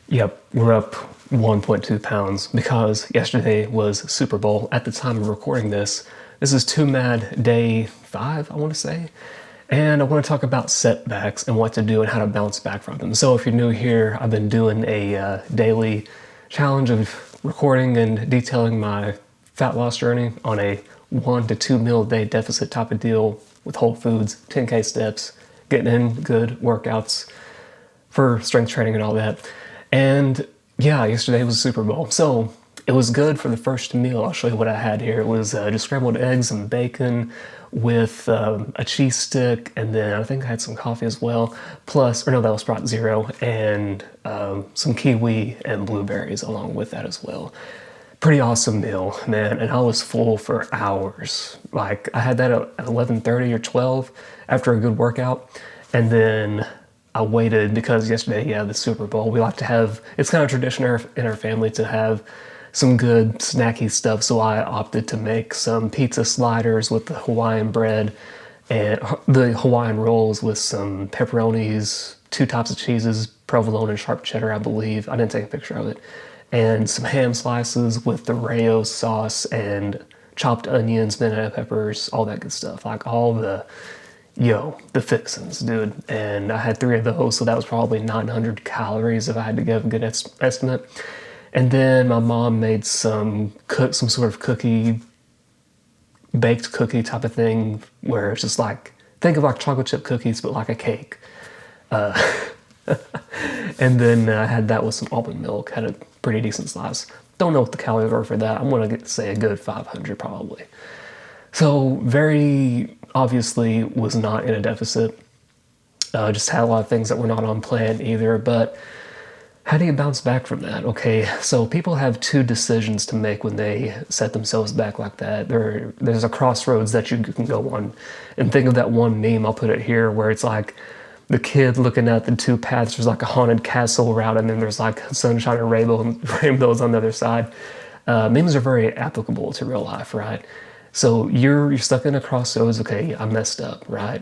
Yep, we're up 1.2 pounds because yesterday was Super Bowl. At the time of recording this is Too Mad Day 5, I want to say. And I want to talk about setbacks and what to do and how to bounce back from them. So if you're new here, I've been doing a daily challenge of recording and detailing my fat loss journey on a 1 to 2 meal a day deficit type of deal with Whole Foods, 10K steps, getting in good workouts for strength training and all that. And yeah, yesterday was Super Bowl. So it was good for the first meal. I'll show you what I had here. It was just scrambled eggs and bacon with a cheese stick, and then I think I had some coffee as well. Plus, or no, that was Sprout Zero, and some kiwi and blueberries along with that as well. Pretty awesome meal, man, and I was full for hours. Like, I had that at 11:30 or 12 after a good workout, and then I waited because yesterday, yeah, the Super Bowl, we like to have, it's kind of tradition in our family to have some good snacky stuff, so I opted to make some pizza sliders with the Hawaiian bread and the Hawaiian rolls with some pepperonis, two types of cheeses, provolone and sharp cheddar, I believe. I didn't take a picture of it. And some ham slices with the Rayo sauce and chopped onions, banana peppers, all that good stuff. Like all the fixins, dude. And I had 3 of those, so that was probably 900 calories if I had to give a good estimate. And then my mom made some sort of cookie, baked cookie type of thing where it's just like, think of like chocolate chip cookies, but like a cake. And then I had that with some almond milk, had a pretty decent slice. Don't know what the calories were for that. I'm gonna say a good 500 probably. So very obviously was not in a deficit. Just had a lot of things that were not on plan either, but how do you bounce back from that? Okay, so people have two decisions to make when they set themselves back like that. There's a crossroads that you can go on. And think of that one meme, I'll put it here, where it's like the kid looking at the two paths. There's like a haunted castle route, and then there's like sunshine and rainbows on the other side. Memes are very applicable to real life, right? So you're stuck in a crossroads. Okay, I messed up, right?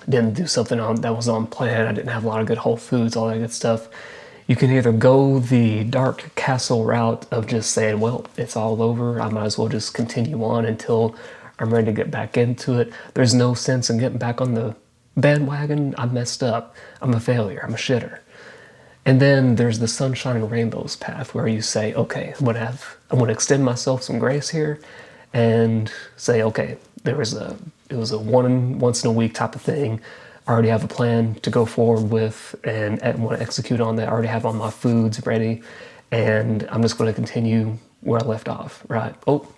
Didn't do something that was on plan. I didn't have a lot of good Whole Foods, all that good stuff. You can either go the dark castle route of just saying, well, it's all over. I might as well just continue on until I'm ready to get back into it. There's no sense in getting back on the bandwagon. I messed up. I'm a failure. I'm a shitter. And then there's the sunshine and rainbows path where you say, okay, I'm gonna extend myself some grace here and say, okay, it was a once in a week type of thing. I already have a plan to go forward with and want to execute on that. I already have all my foods ready, and I'm just going to continue where I left off, right? Oh,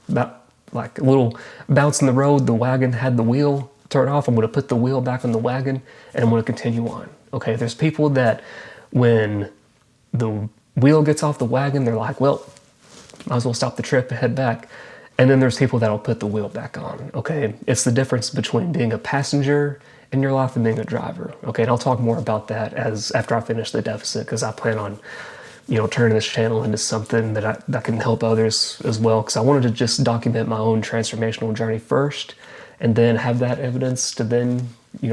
about like a little bounce in the road, the wagon had the wheel turned off. I'm going to put the wheel back on the wagon, and I'm going to continue on. Okay, there's people that when the wheel gets off the wagon, they're like, well, might as well stop the trip and head back. And then there's people that'll put the wheel back on, okay? It's the difference between being a passenger in your life and being a driver, okay? And I'll talk more about that after I finish the deficit, because I plan on, turning this channel into something that can help others as well, because I wanted to just document my own transformational journey first, and then have that evidence to then,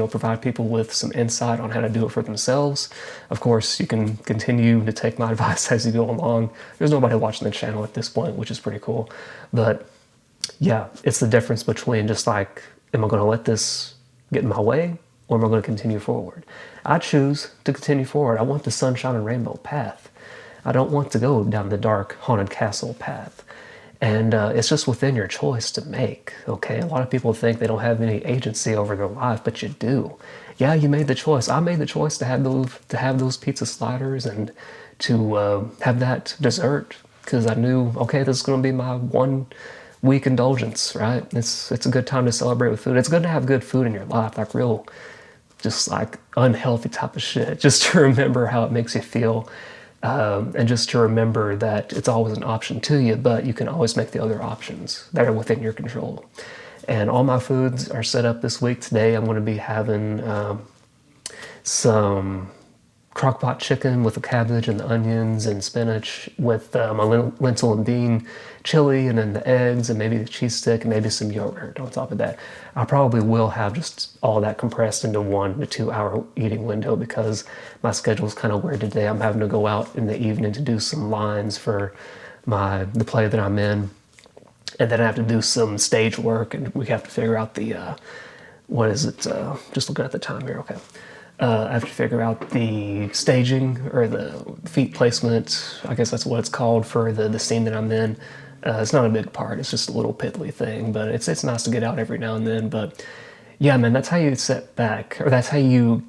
provide people with some insight on how to do it for themselves. Of course, you can continue to take my advice as you go along. There's nobody watching the channel at this point, which is pretty cool. But yeah, it's the difference between just like, am I going to let this get in my way, or am I going to continue forward? I choose to continue forward. I want the sunshine and rainbow path. I don't want to go down the dark haunted castle path. And it's just within your choice to make, okay? A lot of people think they don't have any agency over their life, but you do. Yeah, you made the choice. I made the choice to have those pizza sliders and to have that dessert, because I knew, okay, this is going to be my 1 week indulgence, right? It's a good time to celebrate with food. It's good to have good food in your life, like real, just like unhealthy type of shit, just to remember how it makes you feel. And just to remember that it's always an option to you, but you can always make the other options that are within your control. And all my foods are set up this week. Today I'm going to be having some crock-pot chicken with the cabbage and the onions and spinach with my lentil and bean chili, and then the eggs and maybe the cheese stick and maybe some yogurt on top of that. I probably will have just all that compressed into 1 to 2 hour eating window because my schedule's kind of weird today. I'm having to go out in the evening to do some lines for the play that I'm in, and then I have to do some stage work, and we have to figure out the what is it? Just looking at the time here. Okay. I have to figure out the staging or the feet placement. I guess that's what it's called for the scene that I'm in. It's not a big part. It's just a little piddly thing, but it's nice to get out every now and then. But yeah, man, that's how you set back, or that's how you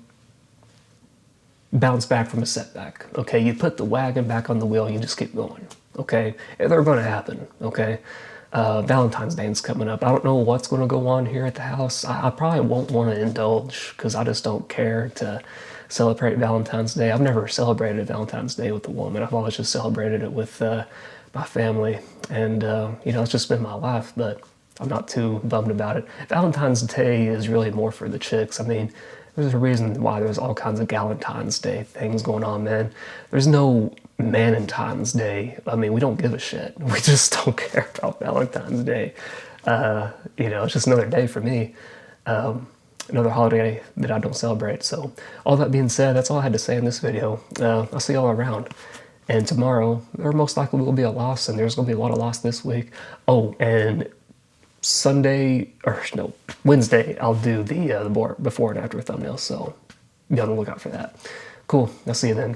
bounce back from a setback. Okay, you put the wagon back on the wheel. You just keep going. Okay, they're going to happen. Okay. Valentine's Day is coming up. I don't know what's going to go on here at the house. I probably won't want to indulge because I just don't care to celebrate Valentine's Day. I've never celebrated Valentine's Day with a woman. I've always just celebrated it with my family. And, it's just been my life, but I'm not too bummed about it. Valentine's Day is really more for the chicks. I mean, there's a reason why there's all kinds of Galentine's Day things going on, man. There's no Manentine's Day. I mean, we don't give a shit. We just don't care about Valentine's Day. It's just another day for me. Another holiday that I don't celebrate. So all that being said, that's all I had to say in this video. I'll see y'all around. And tomorrow, there most likely will be a loss, and there's going to be a lot of loss this week. Oh, and Wednesday, I'll do the before and after thumbnail, so be on the lookout for that. Cool, I'll see you then.